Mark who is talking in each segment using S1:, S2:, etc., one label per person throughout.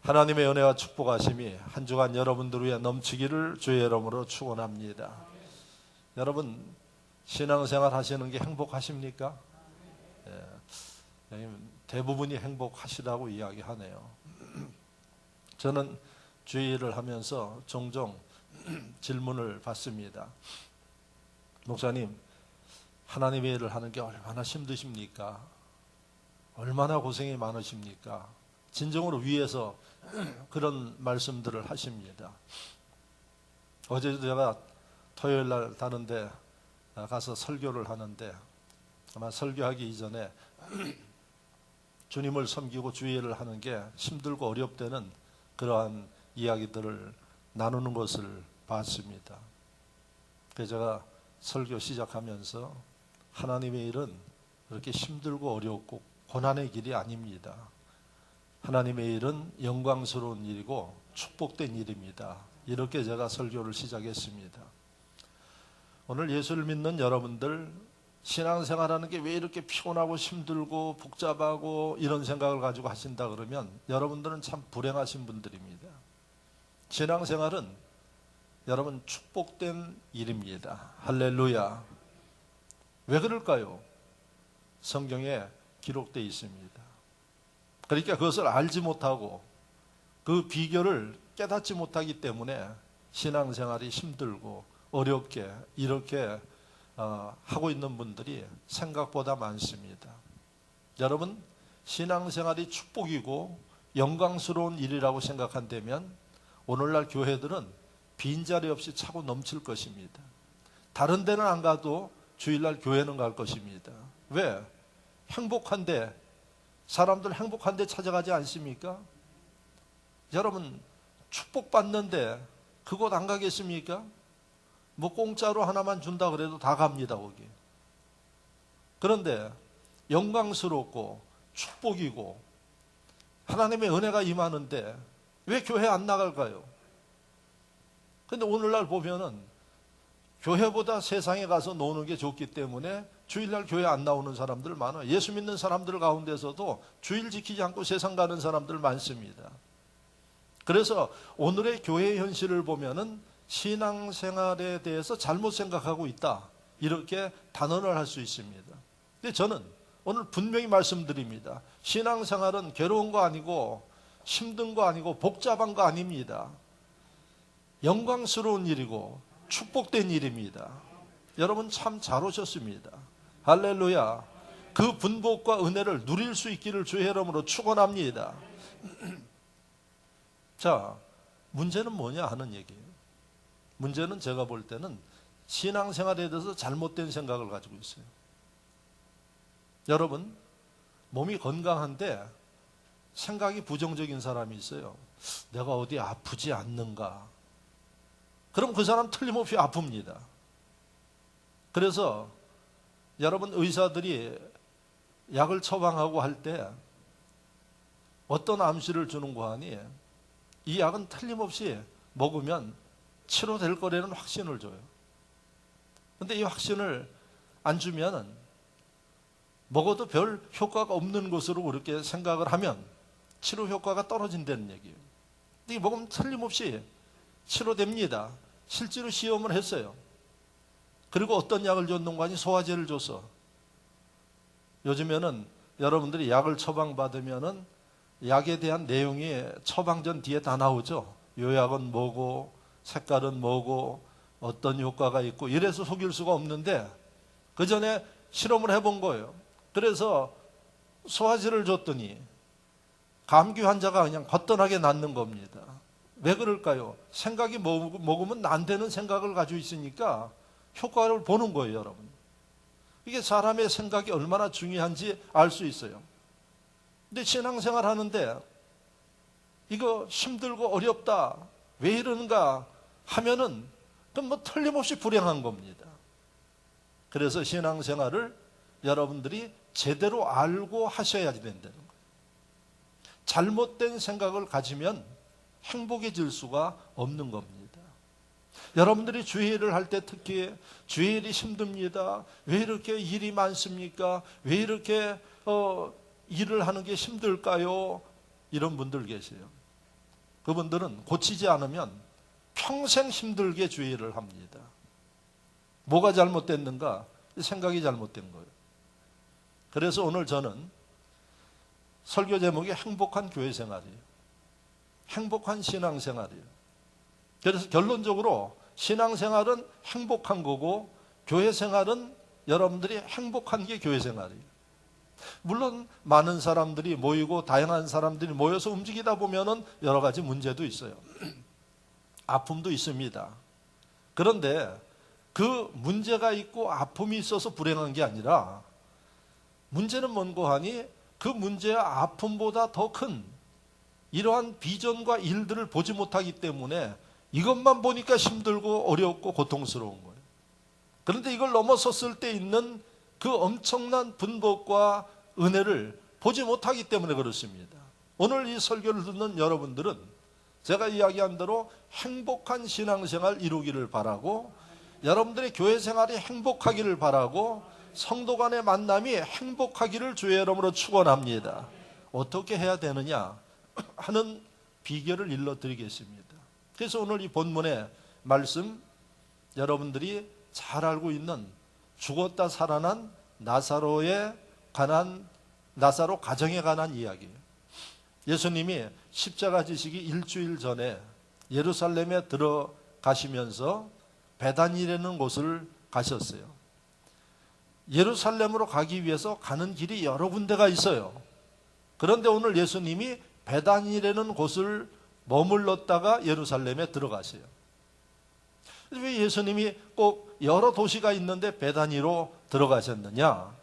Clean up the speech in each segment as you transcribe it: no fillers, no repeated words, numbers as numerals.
S1: 하나님의 은혜와 축복하심이 한 주간 여러분들 위해 넘치기를 주의 이름으로 축원합니다. 여러분, 신앙생활 하시는 게 행복하십니까? 대부분이 행복하시다고 이야기하네요. 저는 주일을 하면서 종종 질문을 받습니다. 목사님, 하나님의 일을 하는 게 얼마나 힘드십니까? 얼마나 고생이 많으십니까? 진정으로 위에서 그런 말씀들을 하십니다. 어제도 제가 토요일 날 다른 데 가서 설교를 하는데 아마 설교하기 이전에 주님을 섬기고 주일을 하는 게 힘들고 어렵다는 그러한 이야기들을 나누는 것을 봤습니다. 그래서 제가 설교 시작하면서 하나님의 일은 그렇게 힘들고 어렵고 고난의 길이 아닙니다. 하나님의 일은 영광스러운 일이고 축복된 일입니다. 이렇게 제가 설교를 시작했습니다. 오늘 예수를 믿는 여러분들, 신앙생활하는 게 왜 이렇게 피곤하고 힘들고 복잡하고 이런 생각을 가지고 하신다 그러면 여러분들은 참 불행하신 분들입니다. 신앙생활은 여러분 축복된 일입니다. 할렐루야. 왜 그럴까요? 성경에 기록되어 있습니다. 그러니까 그것을 알지 못하고 그 비결을 깨닫지 못하기 때문에 신앙생활이 힘들고 어렵게 이렇게 하고 있는 분들이 생각보다 많습니다. 여러분, 신앙생활이 축복이고 영광스러운 일이라고 생각한다면 오늘날 교회들은 빈자리 없이 차고 넘칠 것입니다. 다른 데는 안 가도 주일날 교회는 갈 것입니다. 왜? 행복한데, 사람들 행복한데 찾아가지 않습니까? 여러분, 축복받는데 그곳 안 가겠습니까? 뭐 공짜로 하나만 준다 그래도 다 갑니다, 거기. 그런데 영광스럽고 축복이고 하나님의 은혜가 임하는데 왜 교회 안 나갈까요? 근데 오늘날 보면은 교회보다 세상에 가서 노는 게 좋기 때문에 주일날 교회 안 나오는 사람들 많아요. 예수 믿는 사람들 가운데서도 주일 지키지 않고 세상 가는 사람들 많습니다. 그래서 오늘의 교회 현실을 보면은 신앙생활에 대해서 잘못 생각하고 있다, 이렇게 단언을 할 수 있습니다. 근데 저는 오늘 분명히 말씀드립니다. 신앙생활은 괴로운 거 아니고 힘든 거 아니고 복잡한 거 아닙니다. 영광스러운 일이고 축복된 일입니다. 여러분 참 잘 오셨습니다. 할렐루야. 그 분복과 은혜를 누릴 수 있기를 주의 이름으로 축원합니다. 자, 문제는 뭐냐 하는 얘기예요. 문제는 제가 볼 때는 신앙생활에 대해서 잘못된 생각을 가지고 있어요. 여러분, 몸이 건강한데 생각이 부정적인 사람이 있어요. 내가 어디 아프지 않는가? 그럼 그 사람 틀림없이 아픕니다. 그래서 여러분, 의사들이 약을 처방하고 할 때 어떤 암시를 주는 거 하니 이 약은 틀림없이 먹으면 치료될 거라는 확신을 줘요. 그런데 이 확신을 안 주면 먹어도 별 효과가 없는 것으로 그렇게 생각을 하면 치료 효과가 떨어진다는 얘기예요. 근데 먹으면 틀림없이 치료됩니다. 실제로 시험을 했어요. 그리고 어떤 약을 줬는가 하니 소화제를 줬어. 요즘에는 여러분들이 약을 처방받으면은 약에 대한 내용이 처방전 뒤에 다 나오죠. 요 약은 뭐고 색깔은 뭐고 어떤 효과가 있고 이래서 속일 수가 없는데 그 전에 실험을 해본 거예요. 그래서 소화제를 줬더니 감기 환자가 그냥 거뜬하게 낫는 겁니다. 왜 그럴까요? 생각이 먹으면 안 되는 생각을 가지고 있으니까 효과를 보는 거예요, 여러분. 이게 사람의 생각이 얼마나 중요한지 알 수 있어요. 근데 신앙생활 하는데 이거 힘들고 어렵다, 왜 이러는가 하면은 그건 뭐 틀림없이 불행한 겁니다. 그래서 신앙생활을 여러분들이 제대로 알고 하셔야 된다는 거예요. 잘못된 생각을 가지면 행복해질 수가 없는 겁니다. 여러분들이 주일을 할 때 특히 주일이 힘듭니다. 왜 이렇게 일이 많습니까? 왜 이렇게 일을 하는 게 힘들까요? 이런 분들 계세요. 그분들은 고치지 않으면 평생 힘들게 주의를 합니다. 뭐가 잘못됐는가? 생각이 잘못된 거예요. 그래서 오늘 저는 설교 제목이 행복한 교회 생활이에요. 행복한 신앙생활이에요. 그래서 결론적으로 신앙생활은 행복한 거고 교회 생활은 여러분들이 행복한 게 교회 생활이에요. 물론 많은 사람들이 모이고 다양한 사람들이 모여서 움직이다 보면은 여러 가지 문제도 있어요. 아픔도 있습니다. 그런데 그 문제가 있고 아픔이 있어서 불행한 게 아니라 문제는 뭔고 하니 그 문제와 아픔보다 더 큰 이러한 비전과 일들을 보지 못하기 때문에 이것만 보니까 힘들고 어렵고 고통스러운 거예요. 그런데 이걸 넘어섰을 때 있는 그 엄청난 분복과 은혜를 보지 못하기 때문에 그렇습니다. 오늘 이 설교를 듣는 여러분들은 제가 이야기한 대로 행복한 신앙생활 이루기를 바라고 여러분들의 교회 생활이 행복하기를 바라고 성도 간의 만남이 행복하기를 주의 이름으로 축원합니다. 어떻게 해야 되느냐 하는 비결을 일러드리겠습니다. 그래서 오늘 이 본문의 말씀 여러분들이 잘 알고 있는 죽었다 살아난 나사로 가정에 관한 이야기예요. 예수님이 십자가 지시기 일주일 전에 예루살렘에 들어가시면서 베다니라는 곳을 가셨어요. 예루살렘으로 가기 위해서 가는 길이 여러 군데가 있어요. 그런데 오늘 예수님이 베다니라는 곳을 머물렀다가 예루살렘에 들어가세요. 왜 예수님이 꼭 여러 도시가 있는데 베다니로 들어가셨느냐?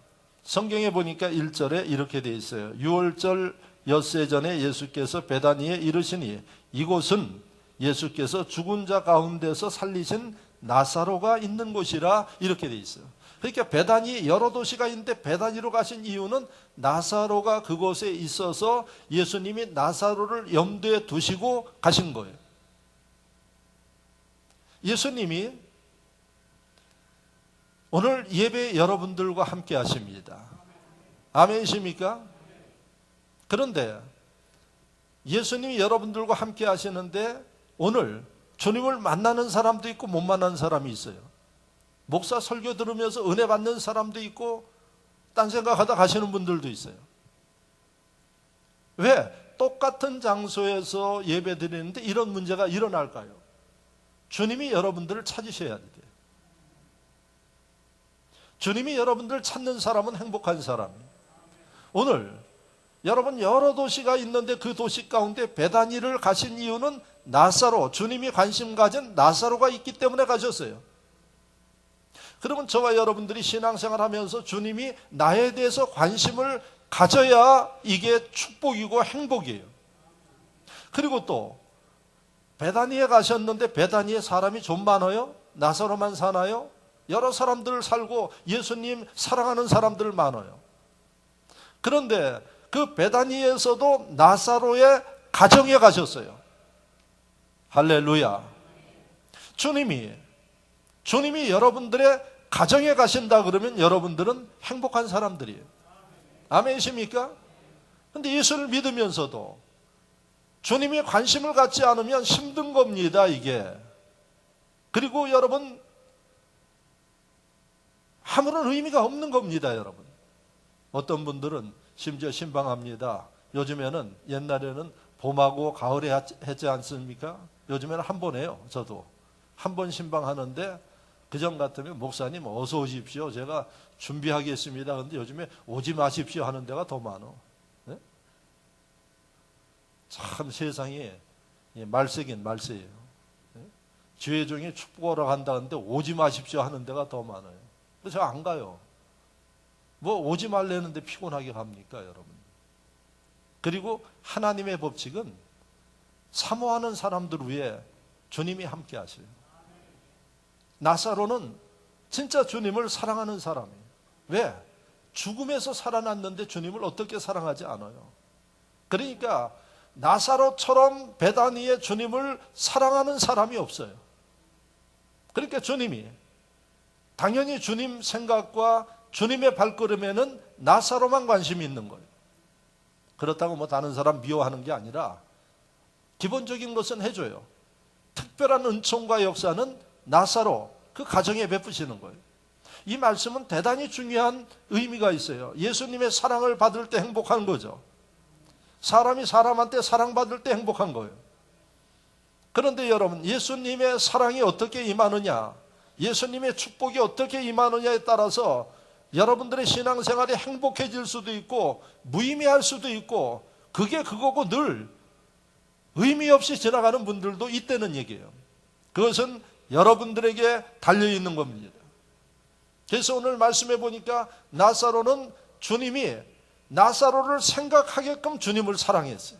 S1: 성경에 보니까 1절에 이렇게 되어 있어요. 6월절 엿새 전에 예수께서 베다니에 이르시니 이곳은 예수께서 죽은 자 가운데서 살리신 나사로가 있는 곳이라 이렇게 되어 있어요. 그러니까 베다니 여러 도시가 있는데 베다니로 가신 이유는 나사로가 그곳에 있어서 예수님이 나사로를 염두에 두시고 가신 거예요. 예수님이 오늘 예배 여러분들과 함께 하십니다. 아멘이십니까? 그런데 예수님이 여러분들과 함께 하시는데 오늘 주님을 만나는 사람도 있고 못 만나는 사람이 있어요. 목사 설교 들으면서 은혜 받는 사람도 있고 딴 생각하다 가시는 분들도 있어요. 왜? 똑같은 장소에서 예배 드리는데 이런 문제가 일어날까요? 주님이 여러분들을 찾으셔야 돼요. 주님이 여러분들을 찾는 사람은 행복한 사람이에요. 오늘 여러분 여러 도시가 있는데 그 도시 가운데 베다니를 가신 이유는 나사로, 주님이 관심 가진 나사로가 있기 때문에 가셨어요. 그러면 저와 여러분들이 신앙생활 하면서 주님이 나에 대해서 관심을 가져야 이게 축복이고 행복이에요. 그리고 또 베다니에 가셨는데 베다니에 사람이 좀 많아요? 나사로만 사나요? 여러 사람들 살고 예수님 사랑하는 사람들 많아요. 그런데 그 베다니에서도 나사로의 가정에 가셨어요. 할렐루야. 주님이 여러분들의 가정에 가신다 그러면 여러분들은 행복한 사람들이에요. 아멘이십니까? 그런데 예수를 믿으면서도 주님이 관심을 갖지 않으면 힘든 겁니다, 이게. 그리고 여러분, 아무런 의미가 없는 겁니다, 여러분. 어떤 분들은 심지어 신방합니다. 요즘에는 옛날에는 봄하고 가을에 했지 않습니까? 요즘에는 한 번 해요, 저도. 한 번 신방하는데 그전 같으면 목사님 어서 오십시오. 제가 준비하겠습니다. 그런데 요즘에 오지 마십시오 하는 데가 더 많아. 네? 참 세상이 말세긴 말세예요. 네? 주의 종이 축복하러 간다는데 오지 마십시오 하는 데가 더 많아요. 그래서 안 가요. 뭐 오지 말라는데 피곤하게 갑니까, 여러분? 그리고 하나님의 법칙은 사모하는 사람들 위해 주님이 함께 하세요. 나사로는 진짜 주님을 사랑하는 사람이에요. 왜? 죽음에서 살아났는데 주님을 어떻게 사랑하지 않아요? 그러니까 나사로처럼 베다니에 주님을 사랑하는 사람이 없어요. 그러니까 주님이 당연히 주님 생각과 주님의 발걸음에는 나사로만 관심이 있는 거예요. 그렇다고 뭐 다른 사람 미워하는 게 아니라 기본적인 것은 해줘요. 특별한 은총과 역사는 나사로 그 가정에 베푸시는 거예요. 이 말씀은 대단히 중요한 의미가 있어요. 예수님의 사랑을 받을 때 행복한 거죠. 사람이 사람한테 사랑받을 때 행복한 거예요. 그런데 여러분, 예수님의 사랑이 어떻게 임하느냐, 예수님의 축복이 어떻게 임하느냐에 따라서 여러분들의 신앙생활이 행복해질 수도 있고 무의미할 수도 있고, 그게 그거고 늘 의미 없이 지나가는 분들도 있다는 얘기예요. 그것은 여러분들에게 달려있는 겁니다. 그래서 오늘 말씀해 보니까 나사로는 주님이 나사로를 생각하게끔 주님을 사랑했어요.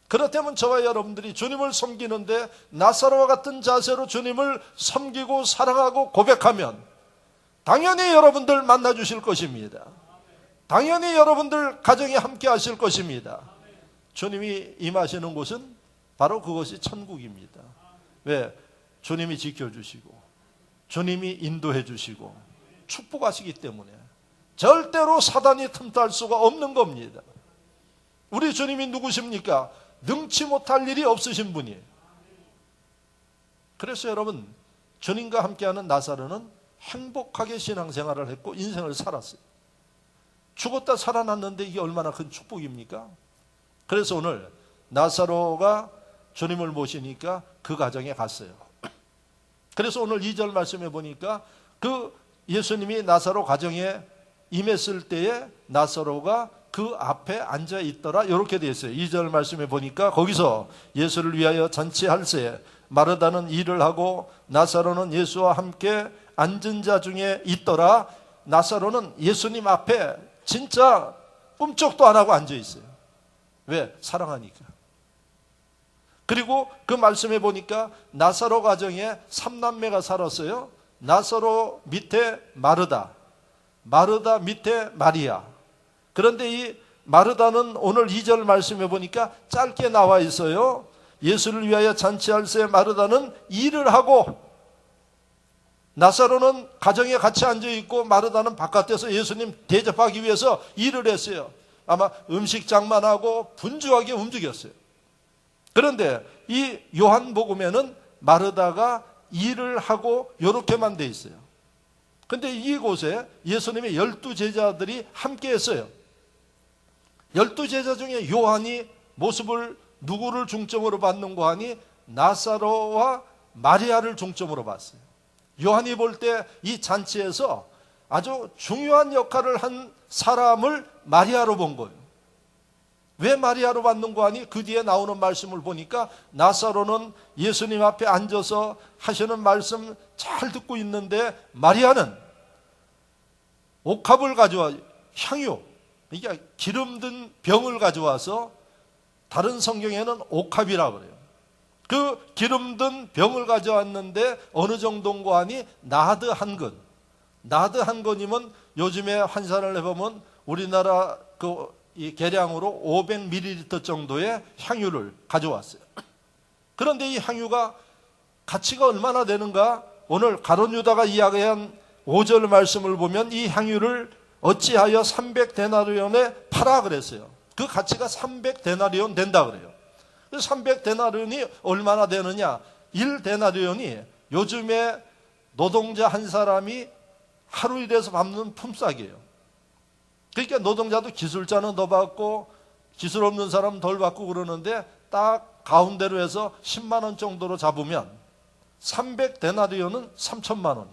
S1: 그렇다면 저와 여러분들이 주님을 섬기는데 나사로와 같은 자세로 주님을 섬기고 사랑하고 고백하면 당연히 여러분들 만나 주실 것입니다. 당연히 여러분들 가정에 함께 하실 것입니다. 주님이 임하시는 곳은 바로 그것이 천국입니다. 왜? 주님이 지켜주시고 주님이 인도해 주시고 축복하시기 때문에 절대로 사단이 틈탈 수가 없는 겁니다. 우리 주님이 누구십니까? 능치 못할 일이 없으신 분이에요. 그래서 여러분, 주님과 함께하는 나사로는 행복하게 신앙생활을 했고 인생을 살았어요. 죽었다 살아났는데 이게 얼마나 큰 축복입니까? 그래서 오늘 나사로가 주님을 모시니까 그 가정에 갔어요. 그래서 오늘 2절 말씀해 보니까 그 예수님이 나사로 가정에 임했을 때에 나사로가 그 앞에 앉아 있더라, 이렇게 되어 있어요. 2절 말씀해 보니까 거기서 예수를 위하여 잔치할새 마르다는 일을 하고 나사로는 예수와 함께 앉은 자 중에 있더라. 나사로는 예수님 앞에 진짜 꿈쩍도 안 하고 앉아 있어요. 왜? 사랑하니까. 그리고 그 말씀해 보니까 나사로 가정에 3남매가 살았어요. 나사로 밑에 마르다, 마르다 밑에 마리아. 그런데 이 마르다는 오늘 2절 말씀해 보니까 짧게 나와 있어요. 예수를 위하여 잔치할새 마르다는 일을 하고, 나사로는 가정에 같이 앉아있고 마르다는 바깥에서 예수님 대접하기 위해서 일을 했어요. 아마 음식장만 하고 분주하게 움직였어요. 그런데 이 요한복음에는 마르다가 일을 하고 이렇게만 돼 있어요. 그런데 이곳에 예수님의 12제자들이 함께 했어요. 12제자 중에 요한이 모습을 누구를 중점으로 봤는가 하니 나사로와 마리아를 중점으로 봤어요. 요한이 볼 때 이 잔치에서 아주 중요한 역할을 한 사람을 마리아로 본 거예요. 왜 마리아로 봤는가 하니 그 뒤에 나오는 말씀을 보니까 나사로는 예수님 앞에 앉아서 하시는 말씀 잘 듣고 있는데 마리아는 옥합을 가져와, 향유, 그러니까 기름 든 병을 가져와서, 다른 성경에는 옥합이라고 그래요. 그 기름 든 병을 가져왔는데 어느 정도인가 하니 나드 한 근. 나드 한 근이면 요즘에 환산을 해보면 우리나라 이 계량으로 500ml 정도의 향유를 가져왔어요. 그런데 이 향유가 가치가 얼마나 되는가? 오늘 가룟 유다가 이야기한 5절 말씀을 보면 이 향유를 어찌하여 300데나리온에 팔아 그랬어요. 그 가치가 300데나리온 된다 그래요. 300데나리온이 얼마나 되느냐? 1데나리온이 요즘에 노동자 한 사람이 하루 일해서 밟는 품삯이에요. 그러니까 노동자도 기술자는 더 받고 기술 없는 사람은 덜 받고 그러는데 딱 가운데로 해서 10만 원 정도로 잡으면 300데나리온은 3천만 원이.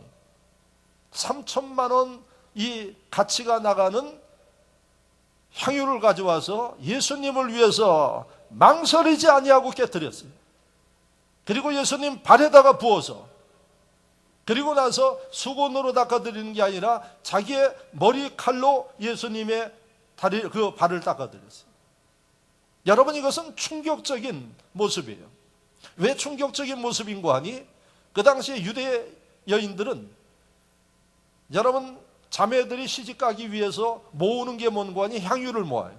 S1: 3천만 원 이 가치가 나가는 향유를 가져와서 예수님을 위해서 망설이지 아니하고 깨뜨렸어요. 그리고 예수님 발에다가 부어서, 그리고 나서 수건으로 닦아드리는 게 아니라 자기의 머리칼로 예수님의 그 발을 닦아드렸어요. 여러분, 이것은 충격적인 모습이에요. 왜 충격적인 모습인가 하니 그 당시에 유대 여인들은, 여러분, 자매들이 시집가기 위해서 모으는 게 뭔가 하니 향유를 모아요.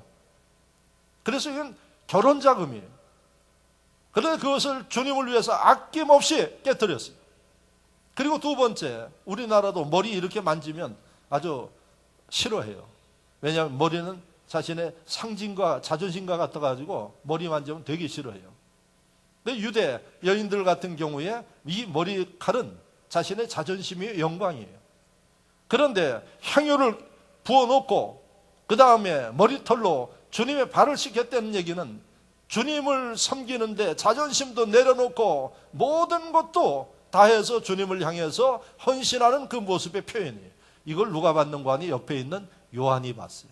S1: 그래서 이건 결혼 자금이에요. 그런데 그것을 주님을 위해서 아낌없이 깨뜨렸어요. 그리고 두 번째, 우리나라도 머리 이렇게 만지면 아주 싫어해요. 왜냐하면 머리는 자신의 상징과 자존심과 같아가지고 머리 만지면 되게 싫어해요. 근데 유대 여인들 같은 경우에 이 머리칼은 자신의 자존심이 영광이에요. 그런데 향유를 부어놓고 그 다음에 머리털로 주님의 발을 씻겼다는 얘기는 주님을 섬기는데 자존심도 내려놓고 모든 것도 다해서 주님을 향해서 헌신하는 그 모습의 표현이에요. 이걸 누가 받는 거 아니? 옆에 있는 요한이 봤어요.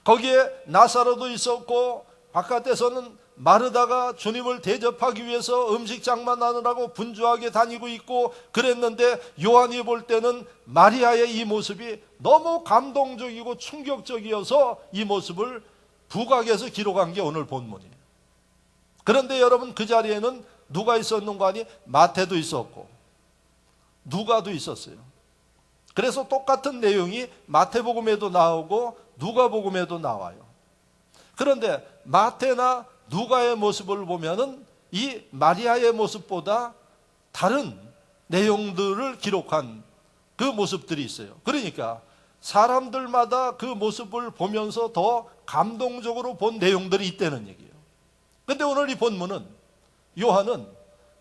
S1: 거기에 나사로도 있었고 바깥에서는 마르다가 주님을 대접하기 위해서 음식 장만하느라고 분주하게 다니고 있고 그랬는데 요한이 볼 때는 마리아의 이 모습이 너무 감동적이고 충격적이어서 이 모습을 부각해서 기록한 게 오늘 본문이에요. 그런데 여러분 그 자리에는 누가 있었는 거 아니? 마태도 있었고 누가도 있었어요. 그래서 똑같은 내용이 마태복음에도 나오고 누가복음에도 나와요. 그런데 마태나 누가의 모습을 보면은 이 마리아의 모습보다 다른 내용들을 기록한 그 모습들이 있어요. 그러니까 사람들마다 그 모습을 보면서 더 감동적으로 본 내용들이 있다는 얘기예요. 그런데 오늘 이 본문은 요한은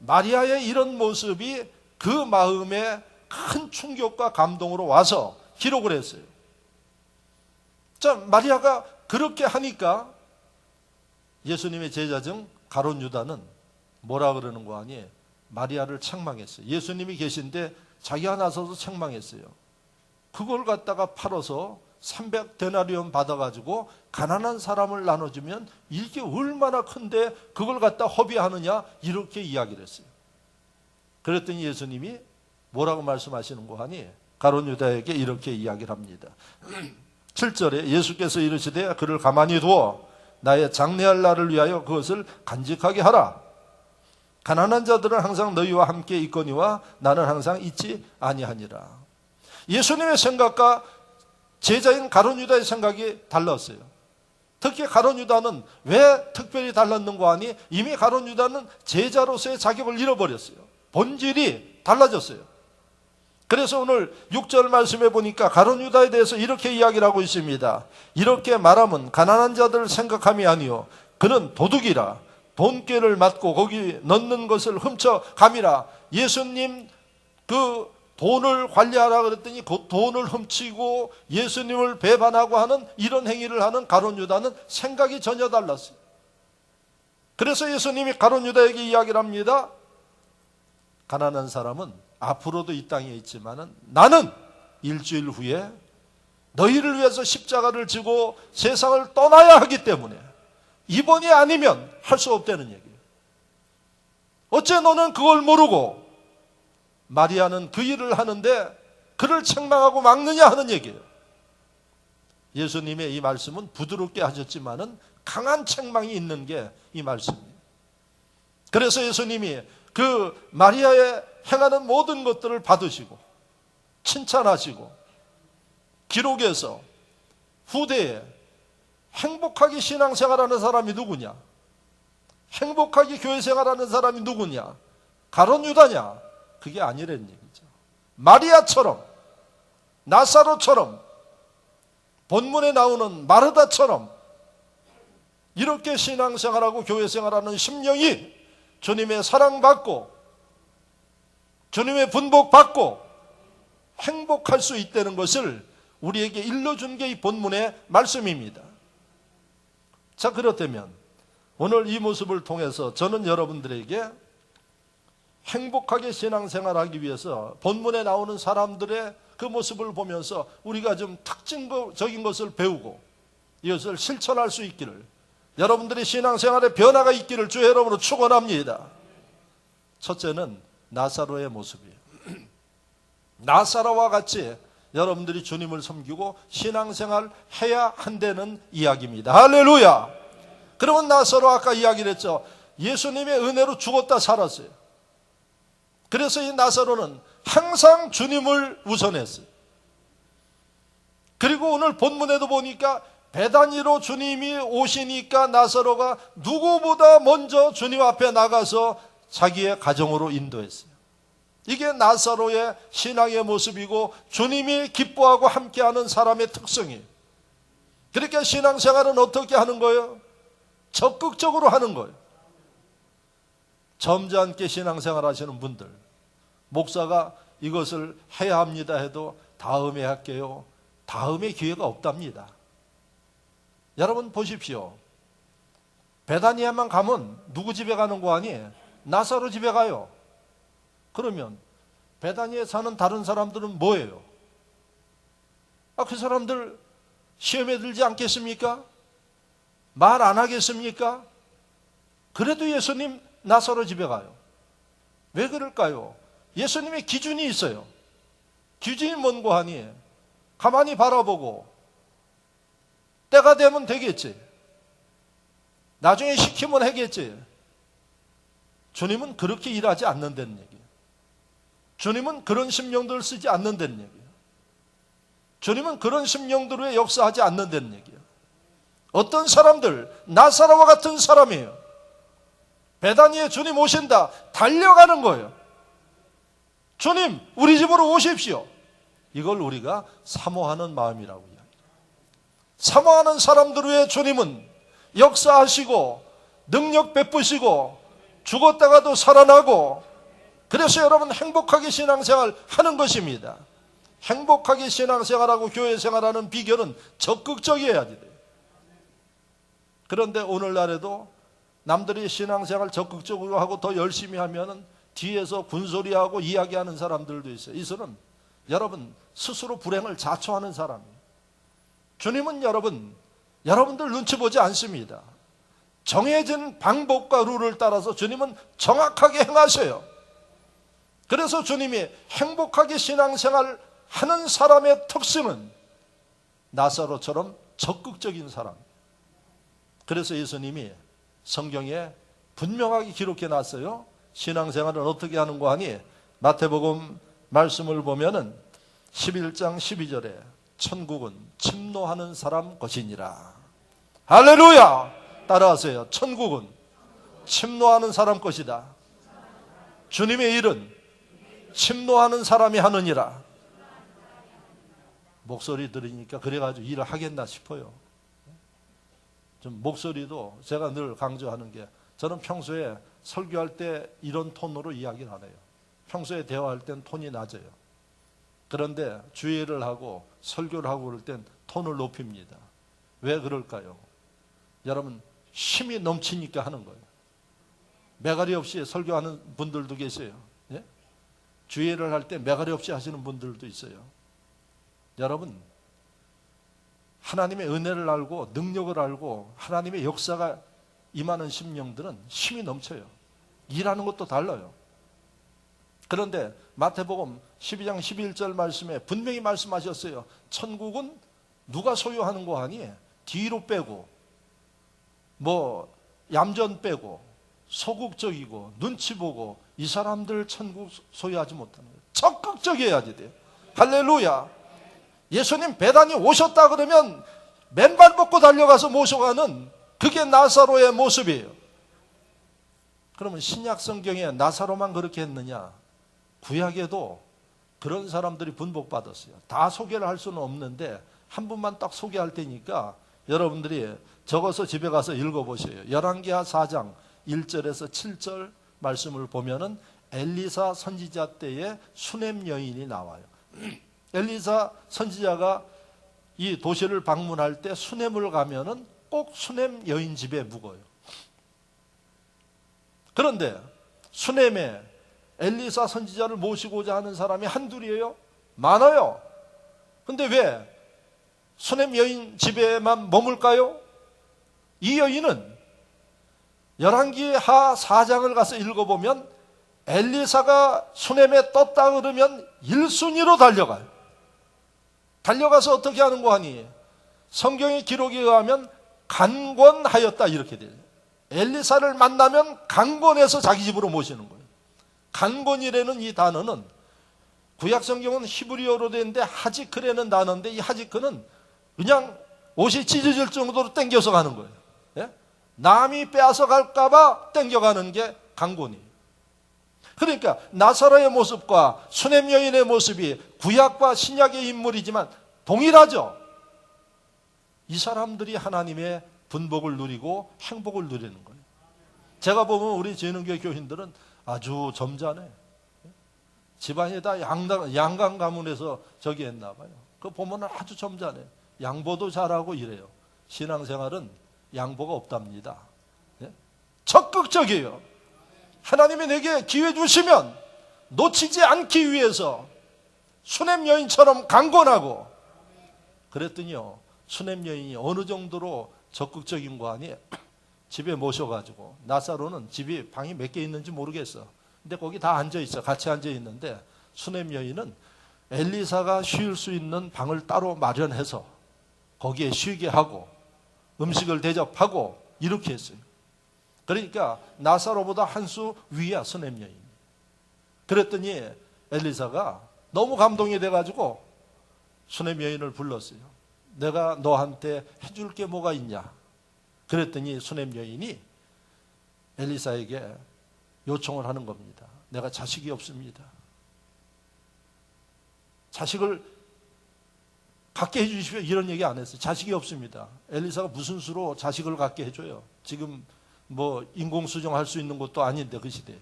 S1: 마리아의 이런 모습이 그 마음에 큰 충격과 감동으로 와서 기록을 했어요. 자, 마리아가 그렇게 하니까 예수님의 제자 중 가룟 유다는 뭐라 그러는 거 아니? 마리아를 책망했어요. 예수님이 계신데 자기가 나서서 책망했어요. 그걸 갖다가 팔아서 300데나리온 받아가지고 가난한 사람을 나눠주면 이게 얼마나 큰데 그걸 갖다 허비하느냐 이렇게 이야기를 했어요. 그랬더니 예수님이 뭐라고 말씀하시는 거 하니? 가룟 유다에게 이렇게 이야기를 합니다. 7절에 예수께서 이르시되 그를 가만히 두어 나의 장래할 날을 위하여 그것을 간직하게 하라. 가난한 자들은 항상 너희와 함께 있거니와 나는 항상 있지 아니하니라. 예수님의 생각과 제자인 가룟 유다의 생각이 달랐어요. 특히 가룟 유다는 왜 특별히 달랐는 거 아니? 이미 가룟 유다는 제자로서의 자격을 잃어버렸어요. 본질이 달라졌어요. 그래서 오늘 6절 말씀에 보니까 가룟 유다에 대해서 이렇게 이야기를 하고 있습니다. 이렇게 말하면 가난한 자들을 생각함이 아니요 그는 도둑이라. 돈꾀를 맞고 거기 넣는 것을 훔쳐감이라. 예수님 그 돈을 관리하라 그랬더니 그 돈을 훔치고 예수님을 배반하고 하는 이런 행위를 하는 가룟 유다는 생각이 전혀 달랐어요. 그래서 예수님이 가룟 유다에게 이야기를 합니다. 가난한 사람은 앞으로도 이 땅에 있지만은 나는 일주일 후에 너희를 위해서 십자가를 지고 세상을 떠나야 하기 때문에 이번이 아니면 할 수 없다는 얘기예요. 어째 너는 그걸 모르고 마리아는 그 일을 하는데 그를 책망하고 막느냐 하는 얘기예요. 예수님의 이 말씀은 부드럽게 하셨지만은 강한 책망이 있는 게 이 말씀이에요. 그래서 예수님이 그 마리아의 행하는 모든 것들을 받으시고 칭찬하시고 기록해서 후대에 행복하게 신앙생활하는 사람이 누구냐? 행복하게 교회생활하는 사람이 누구냐? 가룟 유다냐? 그게 아니라는 얘기죠. 마리아처럼 나사로처럼 본문에 나오는 마르다처럼 이렇게 신앙생활하고 교회생활하는 심령이 주님의 사랑받고 주님의 분복받고 행복할 수 있다는 것을 우리에게 일러준 게 이 본문의 말씀입니다. 자, 그렇다면 오늘 이 모습을 통해서 저는 여러분들에게 행복하게 신앙생활하기 위해서 본문에 나오는 사람들의 그 모습을 보면서 우리가 좀 특징적인 것을 배우고 이것을 실천할 수 있기를, 여러분들의 신앙생활에 변화가 있기를 주의 이름으로 축원합니다. 첫째는 나사로의 모습이에요. 나사로와 같이 여러분들이 주님을 섬기고 신앙생활 해야 한다는 이야기입니다. 할렐루야. 그러면 나사로 아까 이야기를 했죠. 예수님의 은혜로 죽었다 살았어요. 그래서 이 나사로는 항상 주님을 우선했어요. 그리고 오늘 본문에도 보니까 베다니로 주님이 오시니까 나사로가 누구보다 먼저 주님 앞에 나가서 자기의 가정으로 인도했어요. 이게 나사로의 신앙의 모습이고 주님이 기뻐하고 함께하는 사람의 특성이에요. 그러니까 신앙생활은 어떻게 하는 거예요? 적극적으로 하는 거예요. 점잖게 신앙생활 하시는 분들, 목사가 이것을 해야 합니다 해도 다음에 할게요. 다음에 기회가 없답니다. 여러분 보십시오. 베다니아만 가면 누구 집에 가는 거 아니에요? 나사로 집에 가요. 그러면 베다니아에 사는 다른 사람들은 뭐예요? 그 사람들 시험에 들지 않겠습니까? 말 안 하겠습니까? 그래도 예수님 나사로 집에 가요. 왜 그럴까요? 예수님의 기준이 있어요. 기준이 뭔고 하니 가만히 바라보고 때가 되면 되겠지. 나중에 시키면 하겠지. 주님은 그렇게 일하지 않는다는 얘기예요. 주님은 그런 심령들을 쓰지 않는다는 얘기예요. 주님은 그런 심령들 위해 역사하지 않는다는 얘기예요. 어떤 사람들, 나사로와 같은 사람이에요. 베다니에 주님 오신다. 달려가는 거예요. 주님, 우리 집으로 오십시오. 이걸 우리가 사모하는 마음이라고 이야기해요. 사모하는 사람들 위해 주님은 역사하시고 능력 베푸시고 죽었다가도 살아나고, 그래서 여러분 행복하게 신앙생활 하는 것입니다. 행복하게 신앙생활하고 교회생활하는 비결은 적극적이어야 돼요. 그런데 오늘날에도 남들이 신앙생활 적극적으로 하고 더 열심히 하면은 뒤에서 군소리하고 이야기하는 사람들도 있어요. 이들은 여러분 스스로 불행을 자초하는 사람이에요. 주님은 여러분들 눈치 보지 않습니다. 정해진 방법과 룰을 따라서 주님은 정확하게 행하셔요. 그래서 주님이 행복하게 신앙생활 하는 사람의 특징은 나사로처럼 적극적인 사람. 그래서 예수님이 성경에 분명하게 기록해 놨어요. 신앙생활은 어떻게 하는 거 하니 마태복음 말씀을 보면은 11장 12절에 천국은 침노하는 사람 것이니라. 할렐루야! 따라하세요. 천국은 침노하는 사람 것이다. 주님의 일은 침노하는 사람이 하느니라. 목소리 들으니까 그래가지고 일을 하겠나 싶어요. 좀 목소리도 제가 늘 강조하는 게, 저는 평소에 설교할 때 이런 톤으로 이야기를 안 해요. 평소에 대화할 땐 톤이 낮아요. 그런데 주의를 하고 설교를 하고 그럴 땐 톤을 높입니다. 왜 그럴까요? 여러분 힘이 넘치니까 하는 거예요. 매가리 없이 설교하는 분들도 계세요. 예? 주의를 할 때 매가리 없이 하시는 분들도 있어요. 여러분 하나님의 은혜를 알고 능력을 알고 하나님의 역사가 임하는 심령들은 힘이 넘쳐요. 일하는 것도 달라요. 그런데 마태복음 12장 11절 말씀에 분명히 말씀하셨어요. 천국은 누가 소유하는 거 하니 뒤로 빼고 얌전 빼고 소극적이고 눈치 보고 이 사람들 천국 소유하지 못하는 거예요. 적극적이어야지 돼요. 할렐루야. 예수님 배단이 오셨다 그러면 맨발 벗고 달려가서 모셔가는 그게 나사로의 모습이에요. 그러면 신약 성경에 나사로만 그렇게 했느냐? 구약에도 그런 사람들이 분복받았어요. 다 소개를 할 수는 없는데 한 분만 딱 소개할 테니까 여러분들이 적어서 집에 가서 읽어보세요. 열왕기하 4장 1절에서 7절 말씀을 보면은 엘리사 선지자 때에 수넴 여인이 나와요. 엘리사 선지자가 이 도시를 방문할 때 수넴을 가면은 꼭 수넴 여인 집에 묵어요. 그런데 수넴에 엘리사 선지자를 모시고자 하는 사람이 한둘이에요? 많아요. 근데 왜 수넴 여인 집에만 머물까요? 이 여인은 열왕기하 4장을 가서 읽어보면 엘리사가 수넴에 떴다 그러면 1순위로 달려가요. 달려가서 어떻게 하는 거 하니? 성경의 기록에 의하면 강권하였다 이렇게 돼요. 엘리사를 만나면 강권해서 자기 집으로 모시는 거예요. 강권이라는 이 단어는 구약 성경은 히브리어로 되는데 하지크라는 단어인데 이 하지크는 그냥 옷이 찢어질 정도로 땡겨서 가는 거예요. 예? 남이 빼앗아 갈까봐 땡겨가는 게 강권이에요. 그러니까 나사로의 모습과 수넴 여인의 모습이 구약과 신약의 인물이지만 동일하죠. 이 사람들이 하나님의 분복을 누리고 행복을 누리는 거예요. 제가 보면 우리 재능교회 교인들은 아주 점잖해. 집안이 다 양강 가문에서 저기 했나 봐요. 그거 보면 아주 점잖해. 양보도 잘하고 이래요. 신앙생활은 양보가 없답니다. 예? 적극적이에요. 하나님이 내게 기회 주시면 놓치지 않기 위해서 수냄 여인처럼 강권하고, 그랬더니요, 수냄 여인이 어느 정도로 적극적인 거 아니에요. 집에 모셔가지고, 나사로는 집이 방이 몇 개 있는지 모르겠어. 근데 거기 다 앉아있어. 같이 앉아있는데 수냄 여인은 엘리사가 쉴 수 있는 방을 따로 마련해서 거기에 쉬게 하고 음식을 대접하고 이렇게 했어요. 그러니까 나사로보다 한 수 위야, 수냄 여인. 그랬더니 엘리사가 너무 감동이 돼가지고 수냄 여인을 불렀어요. 내가 너한테 해줄 게 뭐가 있냐? 그랬더니 수냄 여인이 엘리사에게 요청을 하는 겁니다. 내가 자식이 없습니다. 자식을 갖게 해주십시오. 이런 얘기 안 했어요. 자식이 없습니다. 엘리사가 무슨 수로 자식을 갖게 해줘요? 지금 뭐 인공수정할 수 있는 것도 아닌데 그 시대에.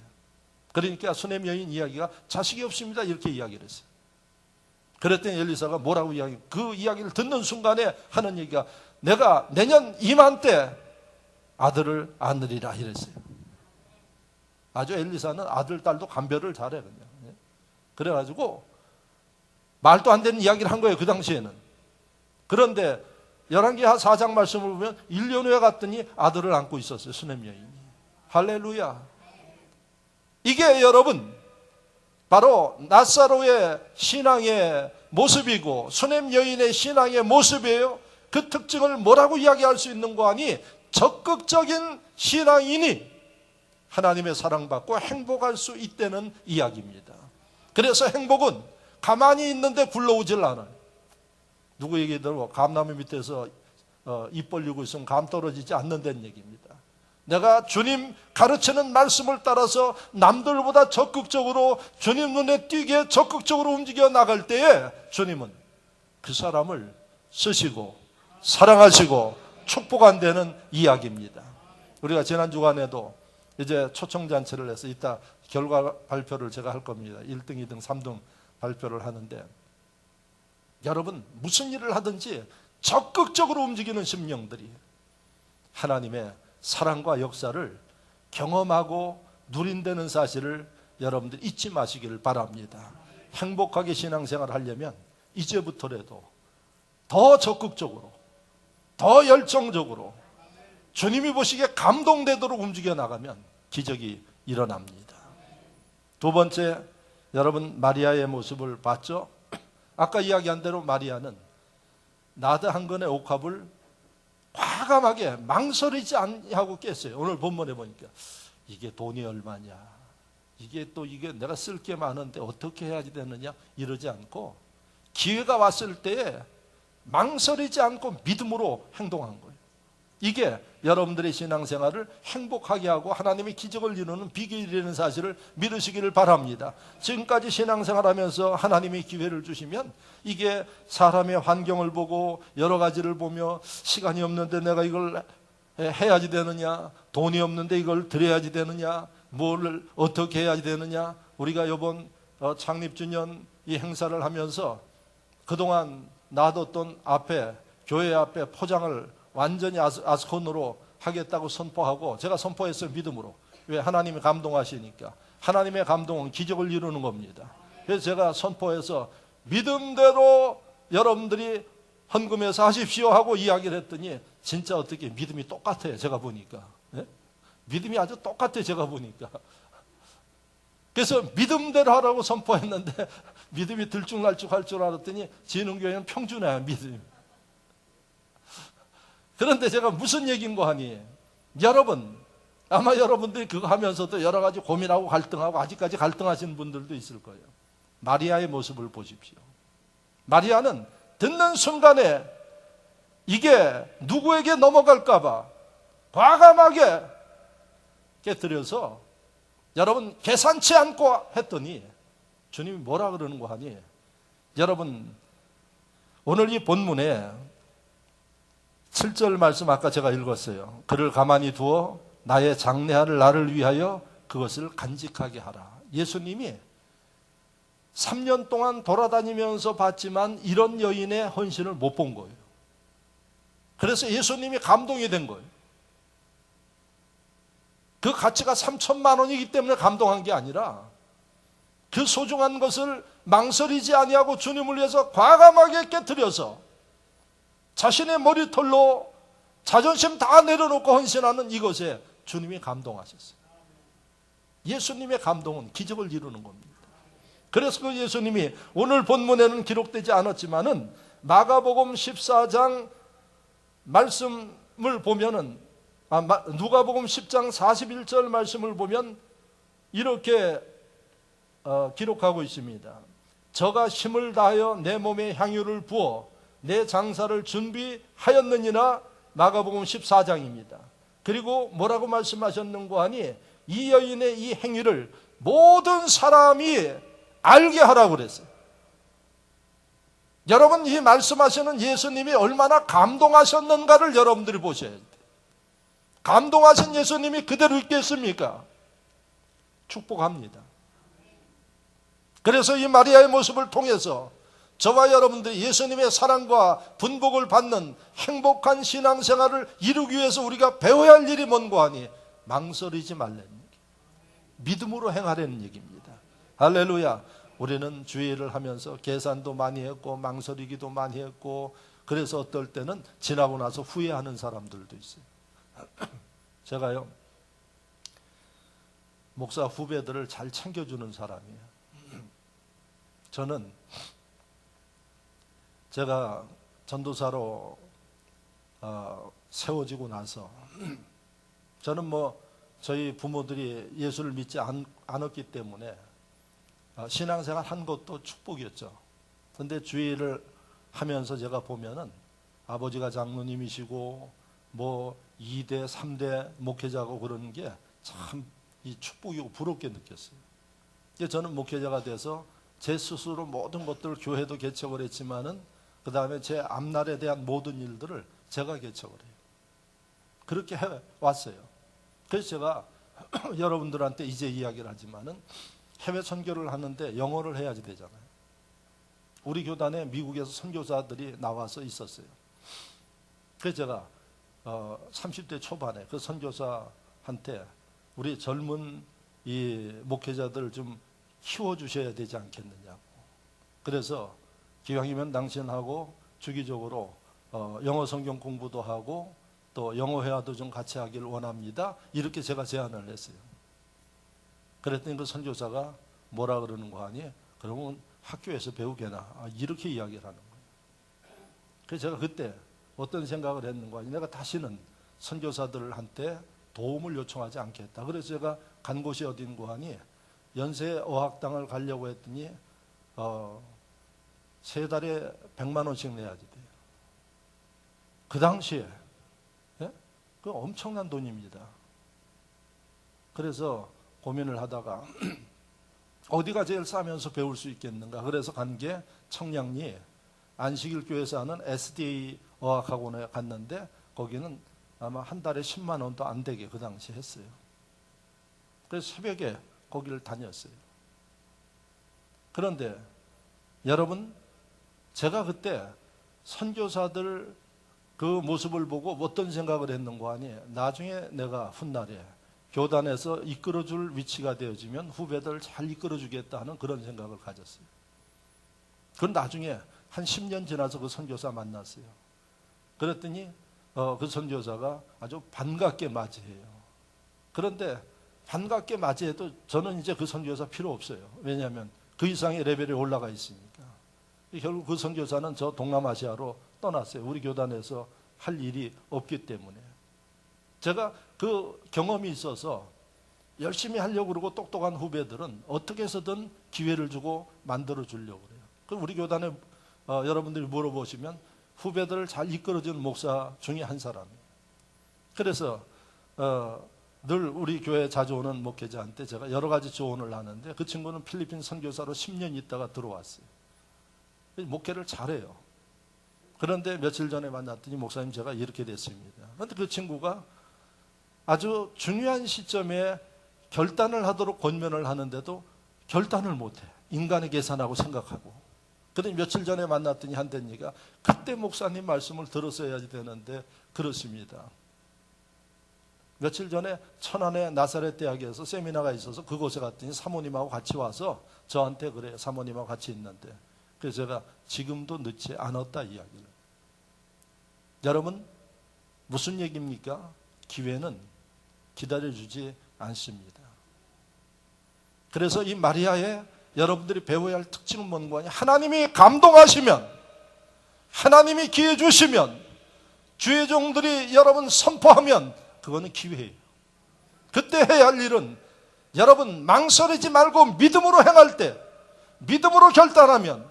S1: 그러니까 수냄 여인 이야기가 자식이 없습니다. 이렇게 이야기를 했어요. 그랬더니 엘리사가 뭐라고 그 이야기를 듣는 순간에 하는 얘기가 내가 내년 이맘때 아들을 안으리라 이랬어요. 아주 엘리사는 아들, 딸도 감별을 잘해 그냥. 그래가지고 말도 안 되는 이야기를 한 거예요. 그 당시에는. 그런데 열왕기하 4장 말씀을 보면 1년 후에 갔더니 아들을 안고 있었어요. 수냄 여인이. 할렐루야. 이게 여러분 바로 나사로의 신앙의 모습이고 수냄 여인의 신앙의 모습이에요. 그 특징을 뭐라고 이야기할 수 있는 거 아니? 적극적인 신앙인이 하나님의 사랑받고 행복할 수 있다는 이야기입니다. 그래서 행복은 가만히 있는데 굴러오질 않아요. 누구 얘기 들어 감나무 밑에서 입 벌리고 있으면 감 떨어지지 않는다는 얘기입니다. 내가 주님 가르치는 말씀을 따라서 남들보다 적극적으로 주님 눈에 띄게 적극적으로 움직여 나갈 때에 주님은 그 사람을 쓰시고 사랑하시고 축복한다는 이야기입니다. 우리가 지난 주간에도 이제 초청잔치를 해서 이따 결과 발표를 제가 할 겁니다. 1등, 2등, 3등 발표를 하는데 여러분 무슨 일을 하든지 적극적으로 움직이는 심령들이 하나님의 사랑과 역사를 경험하고 누린다는 사실을 여러분들 잊지 마시기를 바랍니다. 행복하게 신앙생활을 하려면 이제부터라도 더 적극적으로 더 열정적으로 주님이 보시기에 감동되도록 움직여 나가면 기적이 일어납니다. 두 번째, 여러분 마리아의 모습을 봤죠? 아까 이야기한 대로 마리아는 나드 한 건의 옥합을 과감하게 망설이지 않냐고 깼어요. 오늘 본문에 보니까 이게 돈이 얼마냐, 이게 내가 쓸 게 많은데 어떻게 해야지 되느냐 이러지 않고 기회가 왔을 때에 망설이지 않고 믿음으로 행동한 거예요. 이게 여러분들의 신앙생활을 행복하게 하고 하나님의 기적을 이루는 비결이라는 사실을 믿으시기를 바랍니다. 지금까지 신앙생활하면서 하나님이 기회를 주시면 이게 사람의 환경을 보고 여러 가지를 보며 시간이 없는데 내가 이걸 해야지 되느냐, 돈이 없는데 이걸 드려야지 되느냐, 뭘 어떻게 해야지 되느냐. 우리가 이번 창립주년 이 행사를 하면서 그동안 놔뒀던 교회 앞에 포장을 완전히 아스콘으로 하겠다고 선포하고 제가 선포했어요. 믿음으로. 왜? 하나님이 감동하시니까. 하나님의 감동은 기적을 이루는 겁니다. 그래서 제가 선포해서 믿음대로 여러분들이 헌금해서 하십시오 하고 이야기를 했더니 진짜 어떻게 믿음이 똑같아요. 제가 보니까. 네? 믿음이 아주 똑같아요. 제가 보니까. 그래서 믿음대로 하라고 선포했는데 믿음이 들쭉날쭉 할 줄 알았더니 진흥교회는 평준해요. 믿음이. 그런데 제가 무슨 얘기인 거 하니? 여러분, 아마 여러분들이 그거 하면서도 여러 가지 고민하고 갈등하고 아직까지 갈등하시는 분들도 있을 거예요. 마리아의 모습을 보십시오. 마리아는 듣는 순간에 이게 누구에게 넘어갈까 봐 과감하게 깨뜨려서 여러분 계산치 않고 했더니 주님이 뭐라 그러는 거 하니? 여러분 오늘 이 본문에 7절 말씀 아까 제가 읽었어요. 그를 가만히 두어 나의 장래할 나를 위하여 그것을 간직하게 하라. 예수님이 3년 동안 돌아다니면서 봤지만 이런 여인의 헌신을 못 본 거예요. 그래서 예수님이 감동이 된 거예요. 그 가치가 3천만 원이기 때문에 감동한 게 아니라 그 소중한 것을 망설이지 아니하고 주님을 위해서 과감하게 깨뜨려서 자신의 머리털로 자존심 다 내려놓고 헌신하는 이것에 주님이 감동하셨어요. 예수님의 감동은 기적을 이루는 겁니다. 그래서 그 예수님이 오늘 본문에는 기록되지 않았지만은 마가복음 14장 말씀을 보면은 누가복음 10장 41절 말씀을 보면 이렇게 기록하고 있습니다. 저가 힘을 다하여 내 몸에 향유를 부어 내 장사를 준비하였느니라. 마가복음 14장입니다. 그리고 뭐라고 말씀하셨는가 하니 이 여인의 이 행위를 모든 사람이 알게 하라고 그랬어요. 여러분, 이 말씀하시는 예수님이 얼마나 감동하셨는가를 여러분들이 보셔야 돼요. 감동하신 예수님이 그대로 있겠습니까? 축복합니다. 그래서 이 마리아의 모습을 통해서 저와 여러분들이 예수님의 사랑과 분복을 받는 행복한 신앙생활을 이루기 위해서 우리가 배워야 할 일이 뭔가 하니 망설이지 말라는 얘기, 믿음으로 행하라는 얘기입니다. 할렐루야. 우리는 주의를 하면서 계산도 많이 했고 망설이기도 많이 했고 그래서 어떨 때는 지나고 나서 후회하는 사람들도 있어요. 제가요, 목사 후배들을 잘 챙겨주는 사람이에요. 저는 제가 전도사로 세워지고 나서 저는 저희 부모들이 예수를 믿지 않았기 때문에 신앙생활 한 것도 축복이었죠. 그런데 주의를 하면서 제가 보면은 아버지가 장로님이시고 2대, 3대 목회자고 그러는 게 참 이 축복이고 부럽게 느꼈어요. 저는 목회자가 돼서 제 스스로 모든 것들을 교회도 개척을 했지만은 그 다음에 제 앞날에 대한 모든 일들을 제가 개척을 해요. 그렇게 해왔어요. 그래서 제가 여러분들한테 이제 이야기를 하지만은 해외 선교를 하는데 영어를 해야지 되잖아요. 우리 교단에 미국에서 선교사들이 나와서 있었어요. 그래서 제가 30대 초반에 그 선교사한테 우리 젊은 이 목회자들 좀 키워주셔야 되지 않겠느냐고. 그래서 기왕이면 당신하고 주기적으로 영어 성경 공부도 하고 또 영어 회화도 좀 같이 하기를 원합니다. 이렇게 제가 제안을 했어요. 그랬더니 그 선교사가 뭐라 그러는 거 아니? 그러면 학교에서 배우게나. 이렇게 이야기를 하는 거예요. 그래서 제가 그때 어떤 생각을 했는가 하니 내가 다시는 선교사들한테 도움을 요청하지 않겠다. 그래서 제가 간 곳이 어딘가 하니 연세어학당을 가려고 했더니 3달에 100만 원씩 내야지 돼요. 그 당시에 그 엄청난 돈입니다. 그래서 고민을 하다가 어디가 제일 싸면서 배울 수 있겠는가. 그래서 간 게 청량리 안식일 교회에서 하는 SDA 어학학원에 갔는데 거기는 아마 한 달에 10만 원도 안 되게 그 당시 했어요. 그래서 새벽에 거기를 다녔어요. 그런데 여러분, 제가 그때 선교사들 그 모습을 보고 어떤 생각을 했는가 하니 나중에 내가 훗날에 교단에서 이끌어줄 위치가 되어지면 후배들 잘 이끌어주겠다 하는 그런 생각을 가졌어요. 그건 나중에 한 10년 지나서 그 선교사 만났어요. 그랬더니 그 선교사가 아주 반갑게 맞이해요. 그런데 반갑게 맞이해도 저는 이제 그 선교사 필요 없어요. 왜냐하면 그 이상의 레벨에 올라가 있으니까. 결국 그 선교사는 저 동남아시아로 떠났어요. 우리 교단에서 할 일이 없기 때문에. 제가 그 경험이 있어서 열심히 하려고 그러고 똑똑한 후배들은 어떻게 해서든 기회를 주고 만들어 주려고 그래요. 그럼 우리 교단에 여러분들이 물어보시면 후배들을 잘 이끌어주는 목사 중에 한 사람이에요. 그래서 늘 우리 교회에 자주 오는 목회자한테 제가 여러 가지 조언을 하는데 그 친구는 필리핀 선교사로 10년 있다가 들어왔어요. 목회를 잘해요. 그런데 며칠 전에 만났더니 목사님 제가 이렇게 됐습니다. 그런데 그 친구가 아주 중요한 시점에 결단을 하도록 권면을 하는데도 결단을 못해. 인간의 계산하고 생각하고. 그런데 며칠 전에 만났더니 한된 얘기가 그때 목사님 말씀을 들었어야지 되는데 그렇습니다. 며칠 전에 천안의 나사렛 대학에서 세미나가 있어서 그곳에 갔더니 사모님하고 같이 와서 저한테 그래요. 사모님하고 같이 있는데. 그래서 제가 지금도 늦지 않았다 이야기를. 여러분 무슨 얘기입니까? 기회는 기다려주지 않습니다. 그래서 이 마리아의 여러분들이 배워야 할 특징은 뭔가 하냐? 하나님이 감동하시면, 하나님이 기회 주시면, 주의 종들이 여러분 선포하면 그거는 기회예요. 그때 해야 할 일은 여러분 망설이지 말고 믿음으로 행할 때, 믿음으로 결단하면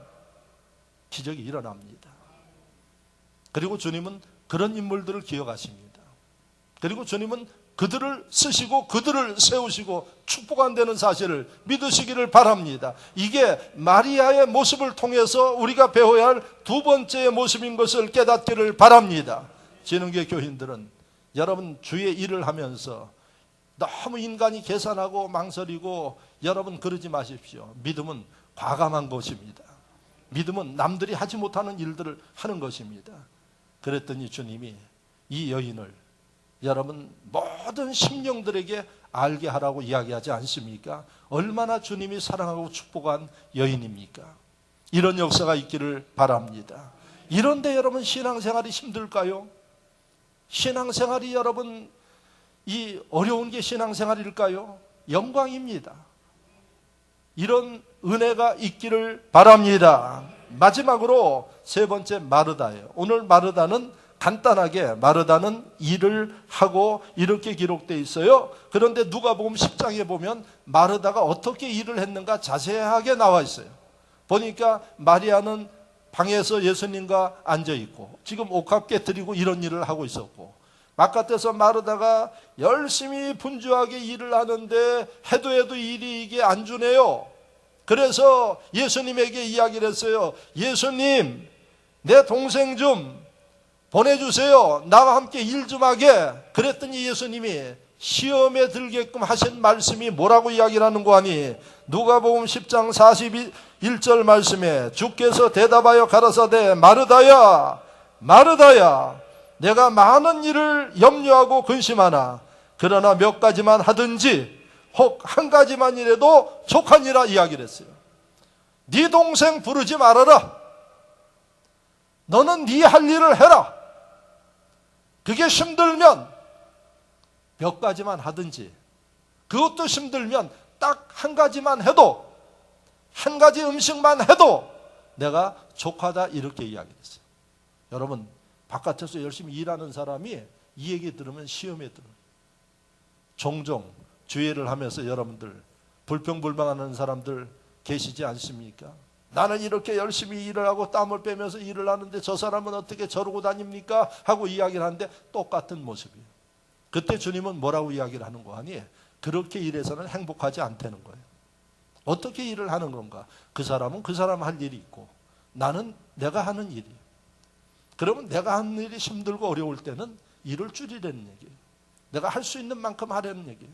S1: 기적이 일어납니다. 그리고 주님은 그런 인물들을 기억하십니다. 그리고 주님은 그들을 쓰시고 그들을 세우시고 축복한다는 사실을 믿으시기를 바랍니다. 이게 마리아의 모습을 통해서 우리가 배워야 할 두 번째의 모습인 것을 깨닫기를 바랍니다. 진흥계 교인들은 여러분 주의 일을 하면서 너무 인간이 계산하고 망설이고 여러분 그러지 마십시오. 믿음은 과감한 것입니다. 믿음은 남들이 하지 못하는 일들을 하는 것입니다. 그랬더니 주님이 이 여인을 여러분 모든 심령들에게 알게 하라고 이야기하지 않습니까? 얼마나 주님이 사랑하고 축복한 여인입니까? 이런 역사가 있기를 바랍니다. 이런데 여러분 신앙생활이 힘들까요? 신앙생활이 여러분 이 어려운 게 신앙생활일까요? 영광입니다. 이런 은혜가 있기를 바랍니다. 마지막으로 세 번째 마르다예요. 오늘 마르다는 간단하게 마르다는 일을 하고 이렇게 기록되어 있어요. 그런데 누가복음 10장에 보면 마르다가 어떻게 일을 했는가 자세하게 나와 있어요. 보니까 마리아는 방에서 예수님과 앉아있고 지금 옥합 깨뜨리고 이런 일을 하고 있었고 바깥에서 마르다가 열심히 분주하게 일을 하는데 해도 일이 이게 안 주네요. 그래서 예수님에게 이야기를 했어요. 예수님, 내 동생 좀 보내주세요. 나와 함께 일 좀 하게. 그랬더니 예수님이 시험에 들게끔 하신 말씀이 뭐라고 이야기를 하는 거 아니? 누가복음 10장 41절 말씀에 주께서 대답하여 가라사대 마르다야 마르다야 내가 많은 일을 염려하고 근심하나 그러나 몇 가지만 하든지 혹 한 가지만 이라도 족하니라 이야기를 했어요. 네 동생 부르지 말아라. 너는 네 할 일을 해라. 그게 힘들면 몇 가지만 하든지 그것도 힘들면 딱 한 가지만 해도 한 가지 음식만 해도 내가 족하다 이렇게 이야기했어요. 여러분 바깥에서 열심히 일하는 사람이 이 얘기 들으면 시험에 들어요. 종종 주회를 하면서 여러분들 불평불만하는 사람들 계시지 않습니까? 나는 이렇게 열심히 일을 하고 땀을 빼면서 일을 하는데 저 사람은 어떻게 저러고 다닙니까? 하고 이야기를 하는데 똑같은 모습이에요. 그때 주님은 뭐라고 이야기를 하는 거 아니에요? 그렇게 일해서는 행복하지 않다는 거예요. 어떻게 일을 하는 건가? 그 사람은 그 사람 할 일이 있고 나는 내가 하는 일이. 그러면 내가 하는 일이 힘들고 어려울 때는 일을 줄이라는 얘기예요. 내가 할 수 있는 만큼 하라는 얘기예요.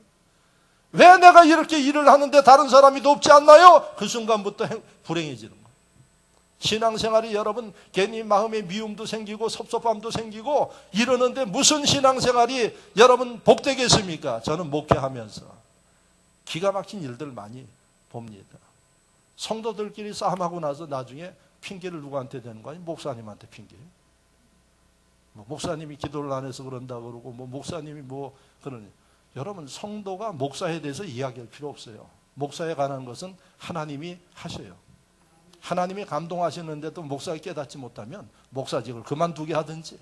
S1: 왜 내가 이렇게 일을 하는데 다른 사람이 높지 않나요? 그 순간부터 불행해지는 거예요. 신앙생활이 여러분 괜히 마음에 미움도 생기고 섭섭함도 생기고 이러는데 무슨 신앙생활이 여러분 복되겠습니까? 저는 목회하면서 기가 막힌 일들 많이 봅니다. 성도들끼리 싸움하고 나서 나중에 핑계를 누구한테 대는 거 아니에요? 목사님한테 핑계예요. 목사님이 기도를 안 해서 그런다 그러고 목사님이 그러니 여러분 성도가 목사에 대해서 이야기할 필요 없어요. 목사에 관한 것은 하나님이 하셔요. 하나님이 감동하시는데도 목사가 깨닫지 못하면 목사직을 그만두게 하든지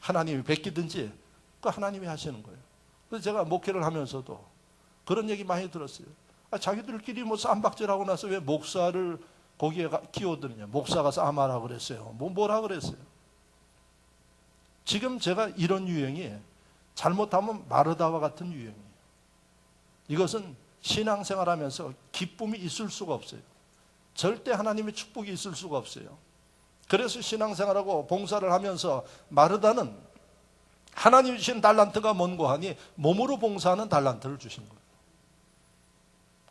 S1: 하나님이 베끼든지 그 하나님이 하시는 거예요. 그래서 제가 목회를 하면서도 그런 얘기 많이 들었어요. 자기들끼리 쌈박질하고 나서 왜 목사를 거기에 끼워드느냐. 목사가 싸움하라 그랬어요. 뭐라 그랬어요. 지금 제가 이런 유형이 잘못하면 마르다와 같은 유형이에요. 이것은 신앙생활하면서 기쁨이 있을 수가 없어요. 절대 하나님의 축복이 있을 수가 없어요. 그래서 신앙생활하고 봉사를 하면서 마르다는 하나님 주신 달란트가 뭔고 하니 몸으로 봉사하는 달란트를 주신 거예요.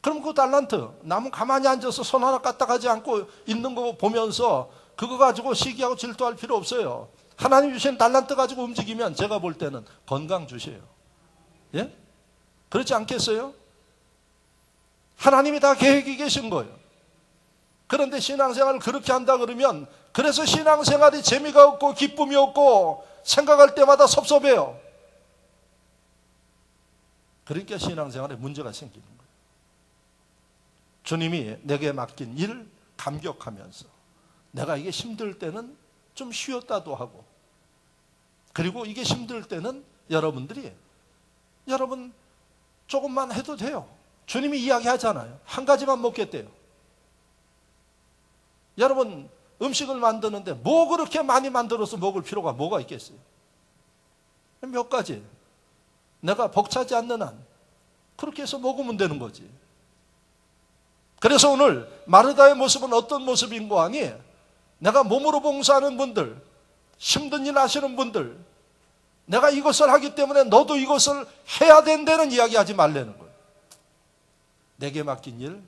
S1: 그럼 그 달란트, 남은 가만히 앉아서 손 하나 까딱하지 않고 있는 거 보면서 그거 가지고 시기하고 질투할 필요 없어요. 하나님 주신 달란트 가지고 움직이면 제가 볼 때는 건강 주셔요. 예? 그렇지 않겠어요? 하나님이 다 계획이 계신 거예요. 그런데 신앙생활을 그렇게 한다 그러면 그래서 신앙생활이 재미가 없고 기쁨이 없고 생각할 때마다 섭섭해요. 그러니까 신앙생활에 문제가 생기는 거예요. 주님이 내게 맡긴 일 감격하면서 내가 이게 힘들 때는 좀 쉬었다도 하고, 그리고 이게 힘들 때는 여러분들이 여러분 조금만 해도 돼요. 주님이 이야기하잖아요. 한 가지만 먹겠대요. 여러분 음식을 만드는데 뭐 그렇게 많이 만들어서 먹을 필요가 뭐가 있겠어요? 몇 가지 내가 벅차지 않는 한 그렇게 해서 먹으면 되는 거지. 그래서 오늘 마르다의 모습은 어떤 모습인고 하니, 내가 몸으로 봉사하는 분들, 힘든 일 하시는 분들, 내가 이것을 하기 때문에 너도 이것을 해야 된다는 이야기하지 말라는 거예요. 내게 맡긴 일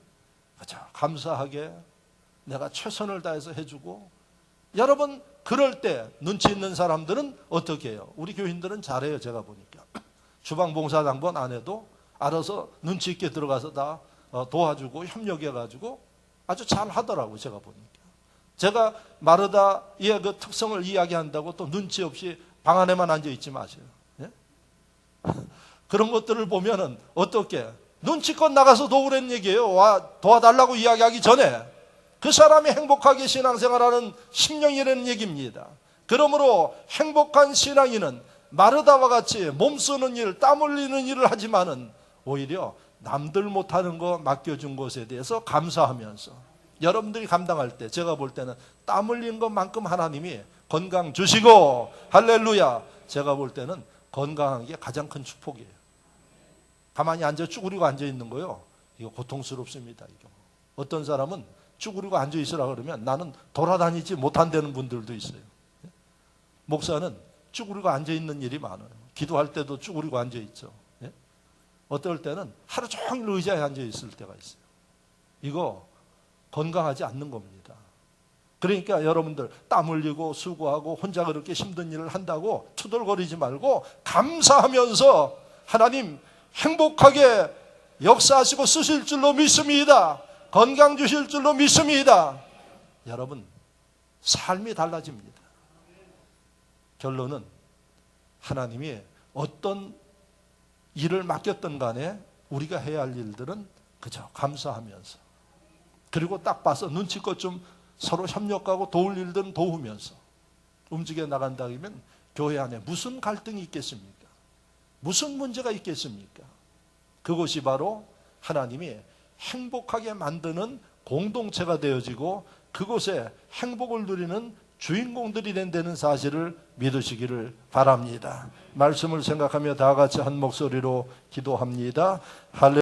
S1: 그저 감사하게 내가 최선을 다해서 해주고, 여러분 그럴 때 눈치 있는 사람들은 어떻게 해요? 우리 교인들은 잘해요. 제가 보니까 주방 봉사당번 안 해도 알아서 눈치 있게 들어가서 다 도와주고 협력해가지고 아주 잘 하더라고요. 제가 보니까. 제가 마르다의 그 특성을 이야기한다고 또 눈치 없이 방 안에만 앉아있지 마세요. 예? 그런 것들을 보면은 어떻게 눈치껏 나가서 도우라는 얘기예요. 와 도와달라고 이야기하기 전에 그 사람이 행복하게 신앙생활하는 심령이라는 얘기입니다. 그러므로 행복한 신앙인은 마르다와 같이 몸쓰는 일, 땀 흘리는 일을 하지만은 오히려 남들 못하는 거 맡겨준 것에 대해서 감사하면서, 여러분들이 감당할 때 제가 볼 때는 땀 흘린 것만큼 하나님이 건강 주시고, 할렐루야, 제가 볼 때는 건강한 게 가장 큰 축복이에요. 가만히 앉아 쭈그리고 앉아 있는 거요, 이거 고통스럽습니다. 이거. 어떤 사람은 쭈그리고 앉아 있으라 그러면 나는 돌아다니지 못한다는 분들도 있어요. 목사는 쭈그리고 앉아 있는 일이 많아요. 기도할 때도 쭈그리고 앉아 있죠. 어떨 때는 하루 종일 의자에 앉아 있을 때가 있어요. 이거 건강하지 않는 겁니다. 그러니까 여러분들 땀 흘리고 수고하고 혼자 그렇게 힘든 일을 한다고 투덜거리지 말고 감사하면서 하나님 행복하게 역사하시고 쓰실 줄로 믿습니다. 건강 주실 줄로 믿습니다. 여러분 삶이 달라집니다. 결론은 하나님이 어떤 일을 맡겼던 간에 우리가 해야 할 일들은 그저 감사하면서, 그리고 딱 봐서 눈치껏 좀 서로 협력하고 도울 일들은 도우면서 움직여 나간다면 교회 안에 무슨 갈등이 있겠습니까? 무슨 문제가 있겠습니까? 그것이 바로 하나님이 행복하게 만드는 공동체가 되어지고 그곳에 행복을 누리는 주인공들이 된다는 사실을 믿으시기를 바랍니다. 말씀을 생각하며 다 같이 한 목소리로 기도합니다. 할렐루야.